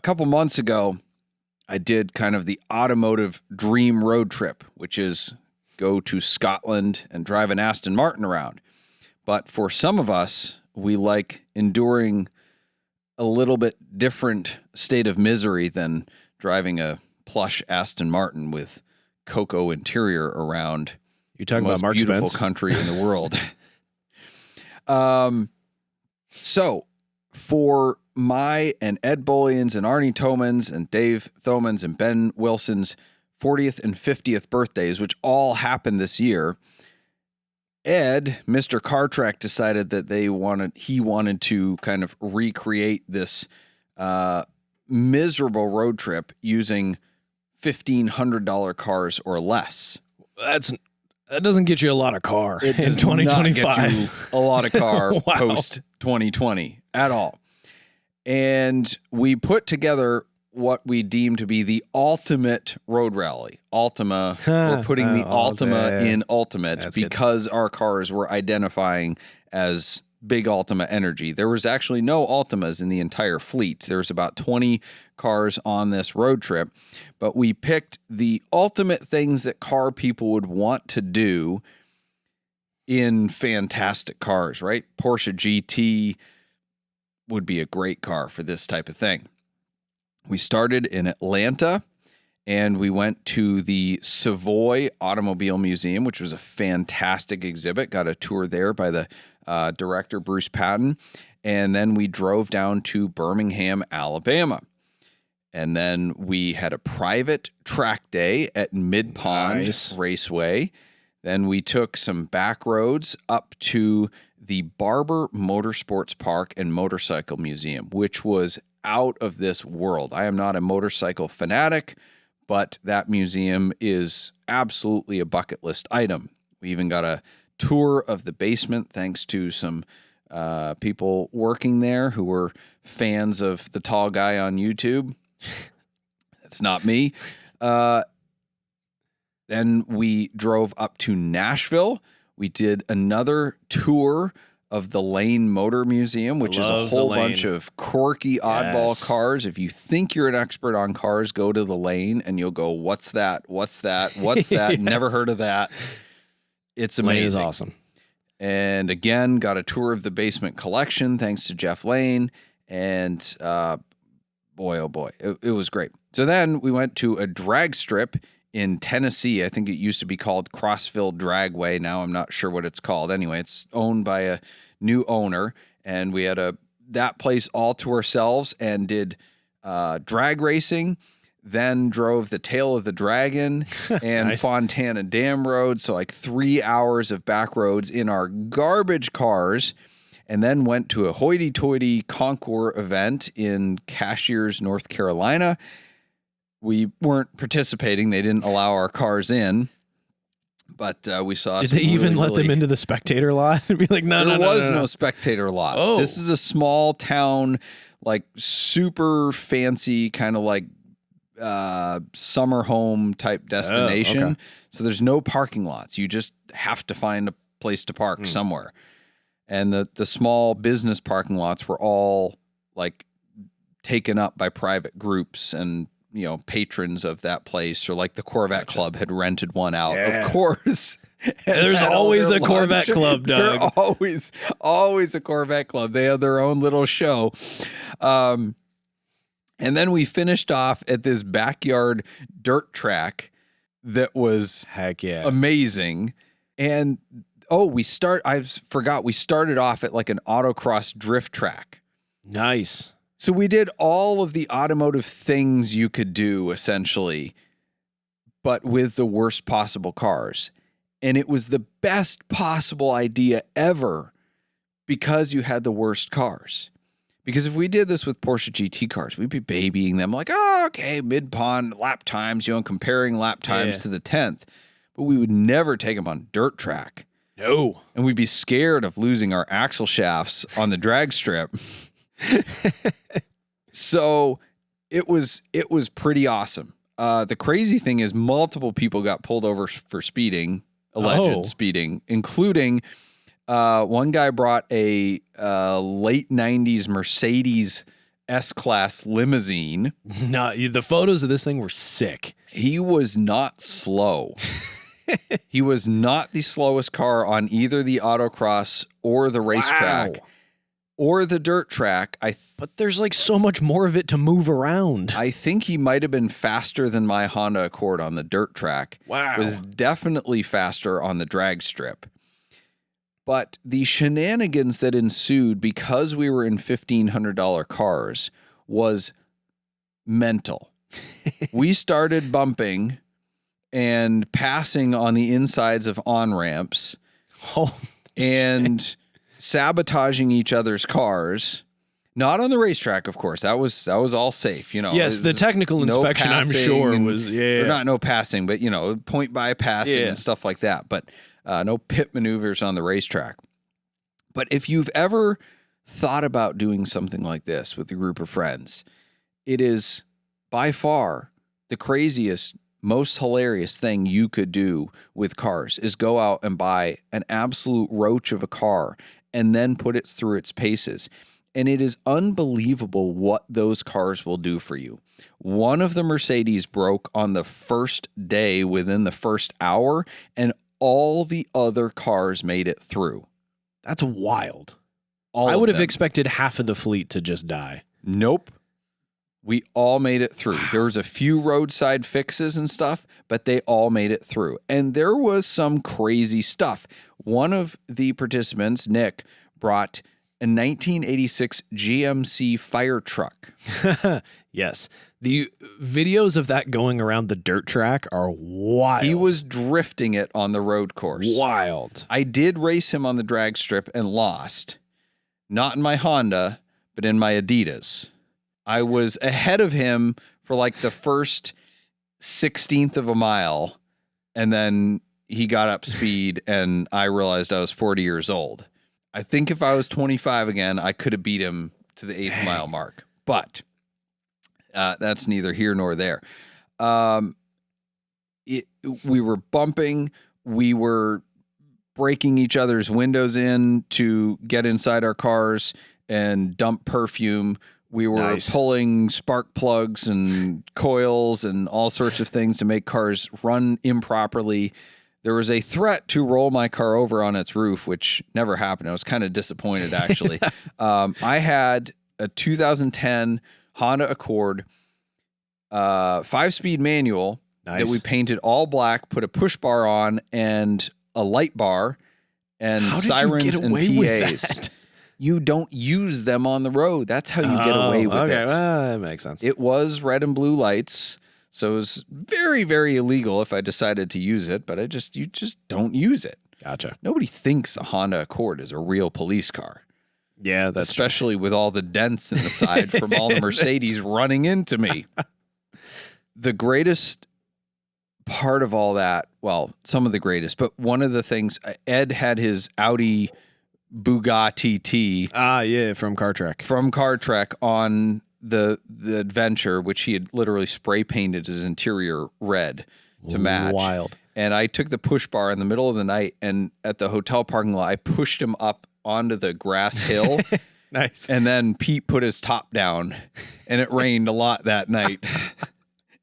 couple months ago, I did kind of the automotive dream road trip, which is go to Scotland and drive an Aston Martin around. But for some of us, we like enduring a little bit different state of misery than driving a plush Aston Martin with cocoa interior around. You're talking the most about Mark beautiful Spence? Country in the world. So for my and Ed Bollion's and Arnie Tomans and Dave Thomans and Ben Wilson's 40th and 50th birthdays, which all happened this year, Ed, Mr. Car Trek, decided that he wanted to kind of recreate this miserable road trip using $1,500 cars or less. That doesn't get you a lot of car It in does 2025. not get you a lot of car Wow. post 2020 at all. And we put together what we deem to be the ultimate road rally. Altima. We're putting the Altima in ultimate. That's because our cars were identifying as big Altima energy. There was actually no Altimas in the entire fleet. There was about 20 cars on this road trip, but we picked the ultimate things that car people would want to do in fantastic cars, right? Porsche GT would be a great car for this type of thing. We started in Atlanta and we went to the Savoy Automobile Museum, which was a fantastic exhibit. Got a tour there by the director, Bruce Patton. And then we drove down to Birmingham, Alabama. And then we had a private track day at Mid Pond Raceway. Then we took some back roads up to the Barber Motorsports Park and Motorcycle Museum, which was out of this world. I am not a motorcycle fanatic, but that museum is absolutely a bucket list item. We even got a tour of the basement thanks to some people working there who were fans of the tall guy on YouTube. That's not me. Then we drove up to Nashville. We did another tour of the Lane Motor Museum, which is a whole bunch of quirky oddball cars. If you think you're an expert on cars, go to the Lane and you'll go, what's that? What's that? What's that? Yes. Never heard of that. It's amazing. Lane is awesome. And again, got a tour of the basement collection thanks to Jeff Lane. And boy, oh boy, it was great. So then we went to a drag strip in Tennessee. I think it used to be called Crossville Dragway. Now I'm not sure what it's called. Anyway, it's owned by a new owner, and we had that place all to ourselves and did drag racing, then drove the Tail of the Dragon and nice. Fontana Dam Road. So like 3 hours of back roads in our garbage cars, and then went to a hoity-toity Concours event in Cashiers, North Carolina. We weren't participating. They didn't allow our cars in, but we saw. Did they even let them into the spectator lot? Be like, no. There was no spectator lot. Oh. This is a small town, like super fancy, kind of like summer home type destination. Okay. So there's no parking lots. You just have to find a place to park somewhere. And the small business parking lots were all like taken up by private groups and, you know, patrons of that place, or like the Corvette Club had rented one out, of course. There's always a Corvette Club, Doug. There's always a Corvette Club. They have their own little show. And then we finished off at this backyard dirt track that was amazing. And we started off at like an autocross drift track. Nice. So we did all of the automotive things you could do, essentially, but with the worst possible cars. And it was the best possible idea ever because you had the worst cars. Because if we did this with Porsche GT cars, we'd be babying them like, mid-pond lap times, comparing lap times to the 10th. But we would never take them on dirt track. No. And we'd be scared of losing our axle shafts on the drag strip. So it was pretty awesome. The crazy thing is multiple people got pulled over for speeding, alleged speeding, including one guy brought a late 90s Mercedes S-Class limousine. No, the photos of this thing were sick. He was not slow. He was not the slowest car on either the autocross or the racetrack or the dirt track. But there's like so much more of it to move around. I think he might have been faster than my Honda Accord on the dirt track. Wow. Was definitely faster on the drag strip. But the shenanigans that ensued because we were in $1,500 cars was mental. We started bumping and passing on the insides of on-ramps and sabotaging each other's cars. Not on the racetrack, of course. That was all safe, you know. Yes, the technical inspection, I'm sure, was or not no passing, but you know, point by passing and stuff like that. But no pit maneuvers on the racetrack. But if you've ever thought about doing something like this with a group of friends, it is by far the craziest, most hilarious thing you could do with cars is go out and buy an absolute roach of a car and then put it through its paces. And it is unbelievable what those cars will do for you. One of the Mercedes broke on the first day within the first hour, and all the other cars made it through. That's wild. I would have expected half of the fleet to just die. Nope. We all made it through. There was a few roadside fixes and stuff, but they all made it through. And there was some crazy stuff. One of the participants, Nick, brought a 1986 GMC fire truck. Yes. The videos of that going around the dirt track are wild. He was drifting it on the road course. Wild. I did race him on the drag strip and lost. Not in my Honda, but in my Adidas. I was ahead of him for like the first 16th of a mile, and then he got up speed, and I realized I was 40 years old. I think if I was 25 again, I could have beat him to the 8th mile mark, but that's neither here nor there. We were bumping, we were breaking each other's windows in to get inside our cars and dump perfume. We were pulling spark plugs and coils and all sorts of things to make cars run improperly. There was a threat to roll my car over on its roof, which never happened. I was kind of disappointed, actually. I had a 2010 Honda Accord 5-speed manual that we painted all black, put a push bar on and a light bar and sirens and PAs. You don't use them on the road. That's how you get away with it. Well, that makes sense. It was red and blue lights, so it was very, very illegal if I decided to use it, but you just don't use it. Gotcha. Nobody thinks a Honda Accord is a real police car. Yeah, that's especially with all the dents in the side from all the Mercedes running into me. The greatest part of all that, well, some of the greatest, but one of the things, Ed had his Audi Bugatti T. From Car Trek. From Car Trek on the Adventure, which he had literally spray painted his interior red to match. Wild. And I took the push bar in the middle of the night, and at the hotel parking lot, I pushed him up onto the grass hill. Nice. And then Pete put his top down, and it rained a lot that night.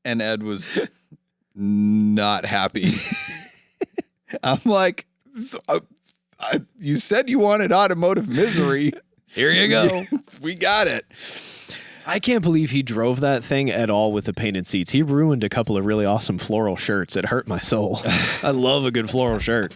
And Ed was not happy. I'm like, you said you wanted automotive misery. Here you go. We got it. I can't believe he drove that thing at all with the painted seats. He ruined a couple of really awesome floral shirts. It hurt my soul. I love a good floral shirt.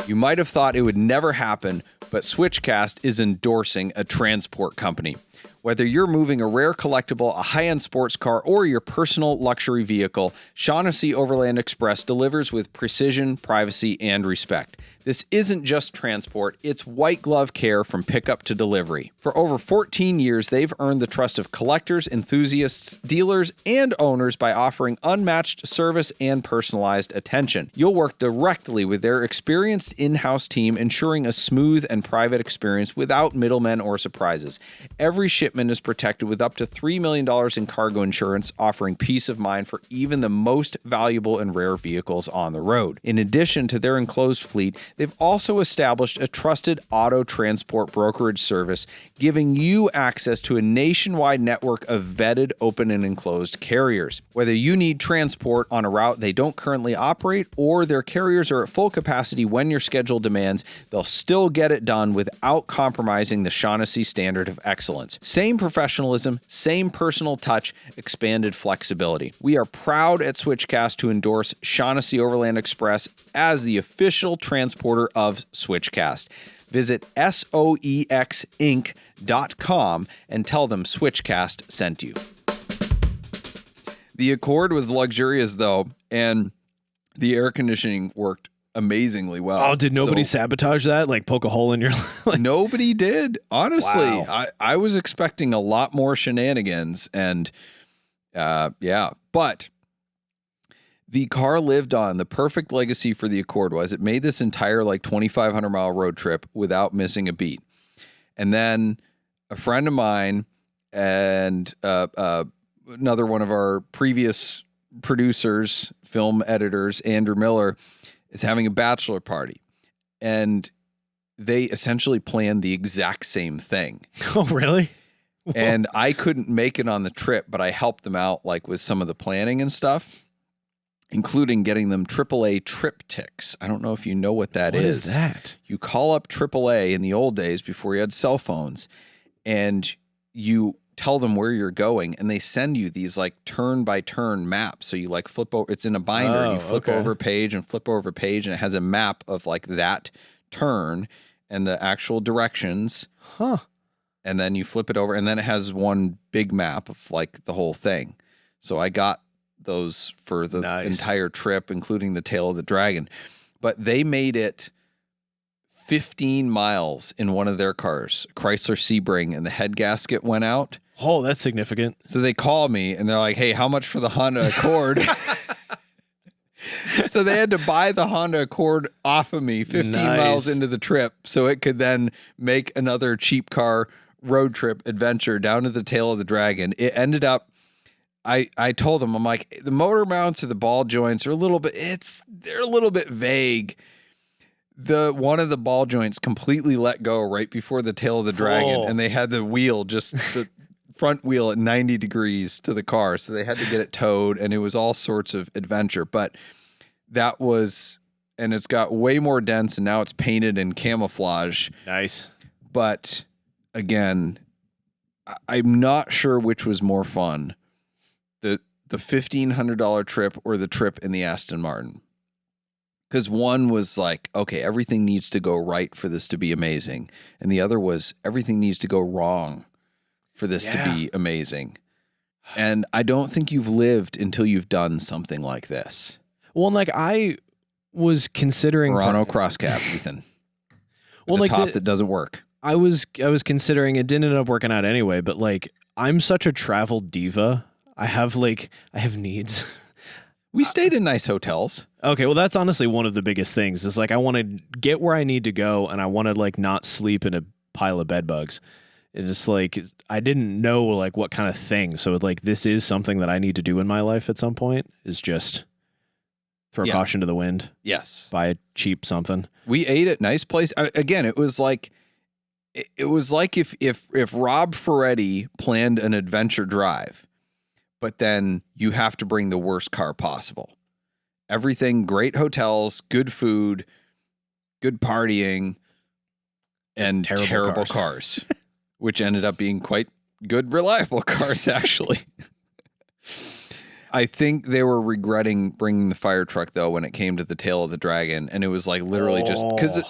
You might have thought it would never happen, but Switchcast is endorsing a transport company. Whether you're moving a rare collectible, a high-end sports car, or your personal luxury vehicle, Shaughnessy Overland Express delivers with precision, privacy, and respect. This isn't just transport, it's white glove care from pickup to delivery. For over 14 years, they've earned the trust of collectors, enthusiasts, dealers, and owners by offering unmatched service and personalized attention. You'll work directly with their experienced in-house team, ensuring a smooth and private experience without middlemen or surprises. Every shipment is protected with up to $3 million in cargo insurance, offering peace of mind for even the most valuable and rare vehicles on the road. In addition to their enclosed fleet, They've also established a trusted auto transport brokerage service, giving you access to a nationwide network of vetted, open, and enclosed carriers. Whether you need transport on a route they don't currently operate or their carriers are at full capacity when your schedule demands, they'll still get it done without compromising the Shaughnessy standard of excellence. Same professionalism, same personal touch, expanded flexibility. We are proud at Switchcast to endorse Shaughnessy Overland Express as the official transporter of Switchcast. Visit soexinc.com and tell them Switchcast sent you. The Accord was luxurious, though, and the air conditioning worked amazingly well. Oh, did nobody sabotage that? Like poke a hole in your... Nobody did. Honestly, Wow. I was expecting a lot more shenanigans, and yeah. But the car lived on. The perfect legacy for the Accord was it made this entire 2,500 mile road trip without missing a beat. And then a friend of mine and another one of our previous producers, film editors, Andrew Miller, is having a bachelor party. And they essentially planned the exact same thing. Oh, really? And I couldn't make it on the trip, but I helped them out with some of the planning and stuff, including getting them AAA triptychs. I don't know if you know what that is. What is that? You call up AAA in the old days before you had cell phones, and you tell them where you're going, and they send you these turn by turn maps. So you flip over, it's in a binder, and you flip over a page and flip over a page, and it has a map of that turn and the actual directions. Huh. And then you flip it over, and then it has one big map of the whole thing. So I got those for the entire trip, including the tail of the dragon. But they made it 15 miles in one of their cars, Chrysler Sebring, and the head gasket went out. Oh, that's significant. So they call me, and they're like, hey, how much for the Honda Accord? So they had to buy the Honda Accord off of me 15 miles into the trip so it could then make another cheap car road trip adventure down to the tail of the dragon. It ended up, I told them, I'm like, the motor mounts or the ball joints are they're a little bit vague. One of the ball joints completely let go right before the tail of the dragon, and they had the wheel, just the front wheel at 90 degrees to the car. So they had to get it towed, and it was all sorts of adventure. But that was, and it's got way more dents, and now it's painted in camouflage. Nice. But again, I'm not sure which was more fun, the $1,500 trip or the trip in the Aston Martin. Because one was okay, everything needs to go right for this to be amazing. And the other was everything needs to go wrong for this to be amazing. And I don't think you've lived until you've done something like this. Well, I was considering Murano cross cab, Ethan. Well, the top that doesn't work. I was considering, it didn't end up working out anyway, but I'm such a travel diva. I have needs. We stayed in nice hotels. Okay, well, that's honestly one of the biggest things. Is I want to get where I need to go, and I want to not sleep in a pile of bed bugs. It's just I didn't know what kind of thing. So this is something that I need to do in my life at some point. Is just throw caution to the wind. Yes, Buy a cheap something. We ate at nice place. Again, it was if Rob Ferretti planned an adventure drive, but then you have to bring the worst car possible. Everything, great hotels, good food, good partying, and terrible cars, which ended up being quite good, reliable cars, actually. I think they were regretting bringing the fire truck, though, when it came to the tail of the dragon. And it was literally just because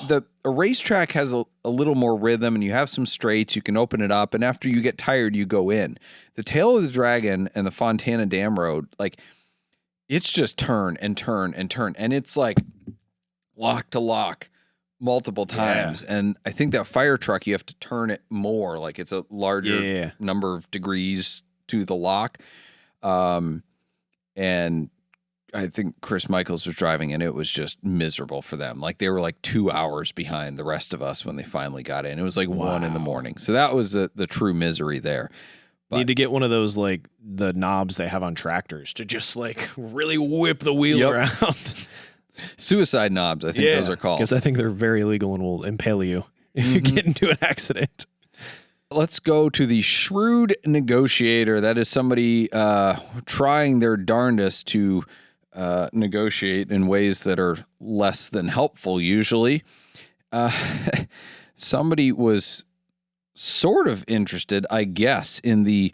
a racetrack has a little more rhythm, and you have some straights. You can open it up. And after you get tired, you go in. The tail of the dragon and the Fontana Dam Road, it's just turn and turn and turn. And it's lock to lock multiple times. Yeah. And I think that fire truck, you have to turn it more. It's a larger number of degrees to the lock. And I think Chris Michaels was driving, and it was just miserable for them. They were 2 hours behind the rest of us when they finally got in. It was 1 a.m. So that was the true misery there. But need to get one of those the knobs they have on tractors to just really whip the wheel around. Suicide knobs, I think those are called. Because I think they're very illegal and will impale you if you get into an accident. Let's go to the shrewd negotiator. That is somebody trying their darndest to negotiate in ways that are less than helpful, usually. Somebody was sort of interested, I guess, in the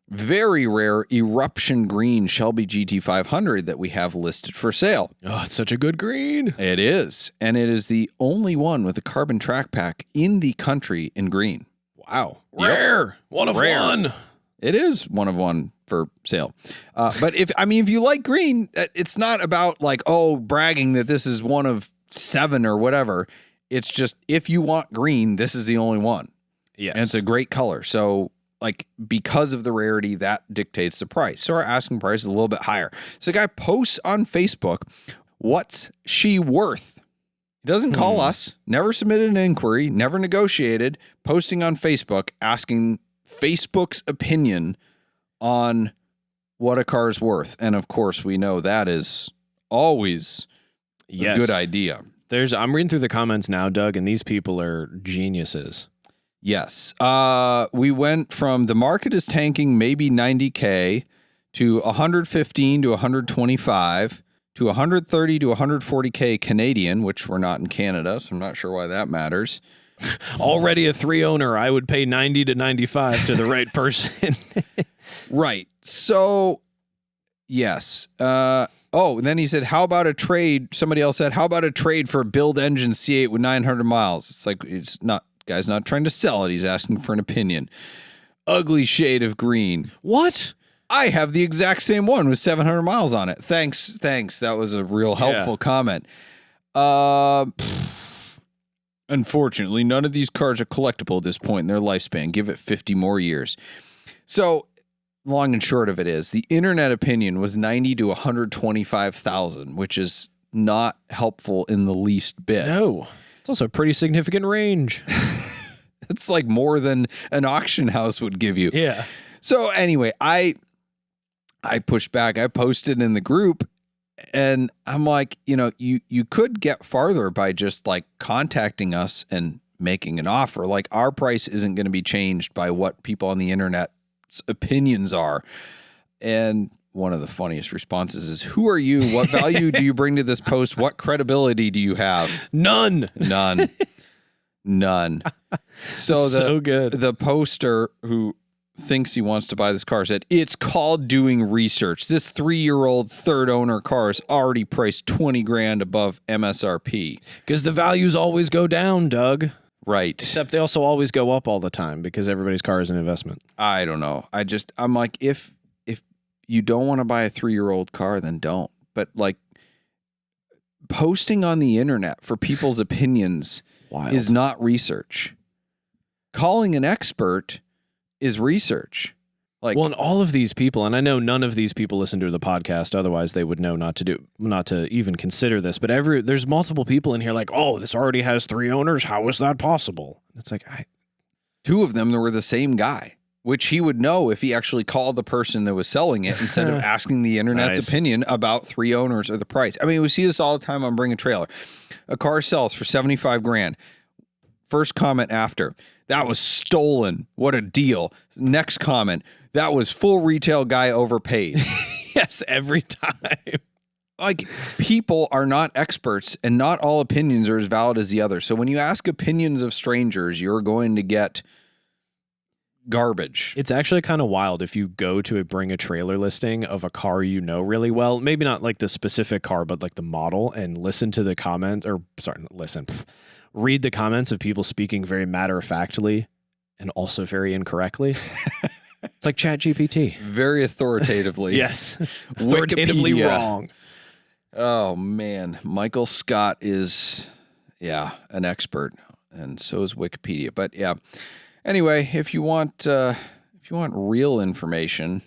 very rare eruption green Shelby GT500 that we have listed for sale. Oh, it's such a good green. It is. And it is the only one with a carbon track pack in the country in green. Wow. Rare. One of one. It is one of one for sale. But if you like green, it's not about like, bragging that this is one of 7 or whatever. It's just, if you want green, this is the only one. Yes. And it's a great color. So like, because of the rarity, that dictates the price. So our asking price is a little bit higher. So a guy posts on Facebook, what's she worth? He doesn't call us, never submitted an inquiry, never negotiated, posting on Facebook, asking Facebook's opinion on what a car's worth. And of course, we know that is always a good idea. I'm reading through the comments now, Doug, and these people are geniuses. Yes. We went from the market is tanking maybe 90K to 115 to 125 to 130 to 140K Canadian, which we're not in Canada, so I'm not sure why that matters. Already a 3-owner, I would pay 90 to 95 to the right person. Right. So, yes. And then he said, how about a trade? Somebody else said, how about a trade for a build engine C8 with 900 miles? It's like, guy's not trying to sell it. He's asking for an opinion. Ugly shade of green. What? I have the exact same one with 700 miles on it. Thanks. That was a real helpful comment. Unfortunately, none of these cars are collectible at this point in their lifespan. Give it 50 more years. So, long and short of it is, the internet opinion was 90 to 125,000, which is not helpful in the least bit. No. It's also a pretty significant range. It's like more than an auction house would give you. Yeah. So anyway, I pushed back. I posted in the group, and I'm like, you could get farther by just like contacting us and making an offer. Like, our price isn't going to be changed by what people on the internet's opinions are. And one of the funniest responses is, who are you? What value do you bring to this post? What credibility do you have? None. So good. The poster who thinks he wants to buy this car said, it's called doing research. This 3-year-old third owner car is already priced $20,000 above MSRP. Because the values always go down, Doug. Right. Except they also always go up all the time because everybody's car is an investment. I don't know. I'm like, if you don't want to buy a 3-year-old car, then don't. But like, posting on the internet for people's opinions is not research. Calling an expert is research. Like, well, and all of these people, and I know none of these people listen to the podcast, otherwise they would know not to even consider this. But there's multiple people in here like, oh, this already has 3 owners. How is that possible? It's like, 2 of them were the same guy, which he would know if he actually called the person that was selling it instead of asking the internet's opinion about 3 owners or the price. I mean, we see this all the time on Bring a Trailer. A car sells for $75,000. First comment after, that was stolen. What a deal. Next comment, that was full retail guy overpaid. Yes, every time. Like, people are not experts, and not all opinions are as valid as the other. So when you ask opinions of strangers, you're going to get garbage. It's actually kind of wild if you go to Bring a Trailer listing of a car you know really well, maybe not like the specific car, but like the model, and listen to the comments, read the comments of people speaking very matter-of-factly and also very incorrectly. It's like ChatGPT. Very authoritatively. Yes. Authoritatively wrong. Oh, man. Michael Scott is, an expert, and so is Wikipedia. But, yeah. Anyway, if you want real information,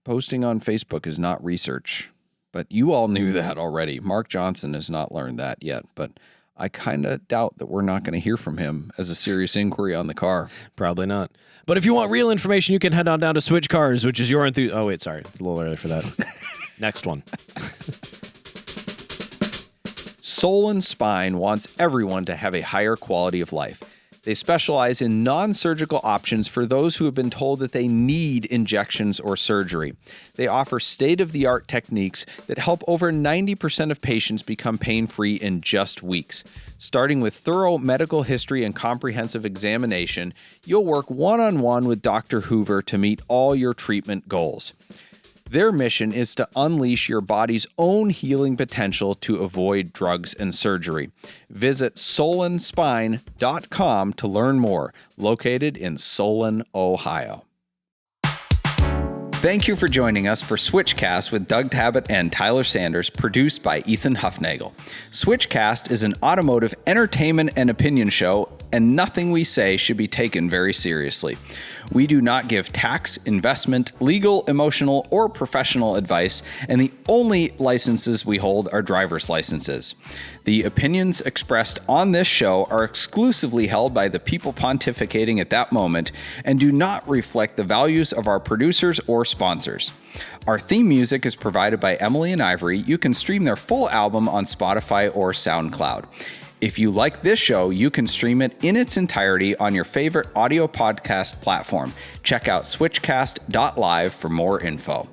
posting on Facebook is not research. But you all knew that already. Mark Johnson has not learned that yet, but I kind of doubt that we're not going to hear from him as a serious inquiry on the car. Probably not. But if you want real information, you can head on down to Switch Cars, which is your Oh, wait, sorry. It's a little early for that. Next one. Solon Spine wants everyone to have a higher quality of life. They specialize in non-surgical options for those who have been told that they need injections or surgery. They offer state-of-the-art techniques that help over 90% of patients become pain-free in just weeks. Starting with thorough medical history and comprehensive examination, you'll work one-on-one with Dr. Hoover to meet all your treatment goals. Their mission is to unleash your body's own healing potential to avoid drugs and surgery. Visit solonspine.com to learn more, located in Solon, Ohio. Thank you for joining us for Switchcast with Doug Tabbitt and Tyler Sanders, produced by Ethan Huffnagel. Switchcast is an automotive entertainment and opinion show, and nothing we say should be taken very seriously. We do not give tax, investment, legal, emotional, or professional advice, and the only licenses we hold are driver's licenses. The opinions expressed on this show are exclusively held by the people pontificating at that moment and do not reflect the values of our producers or sponsors. Our theme music is provided by Emily and Ivory. You can stream their full album on Spotify or SoundCloud. If you like this show, you can stream it in its entirety on your favorite audio podcast platform. Check out switchcast.live for more info.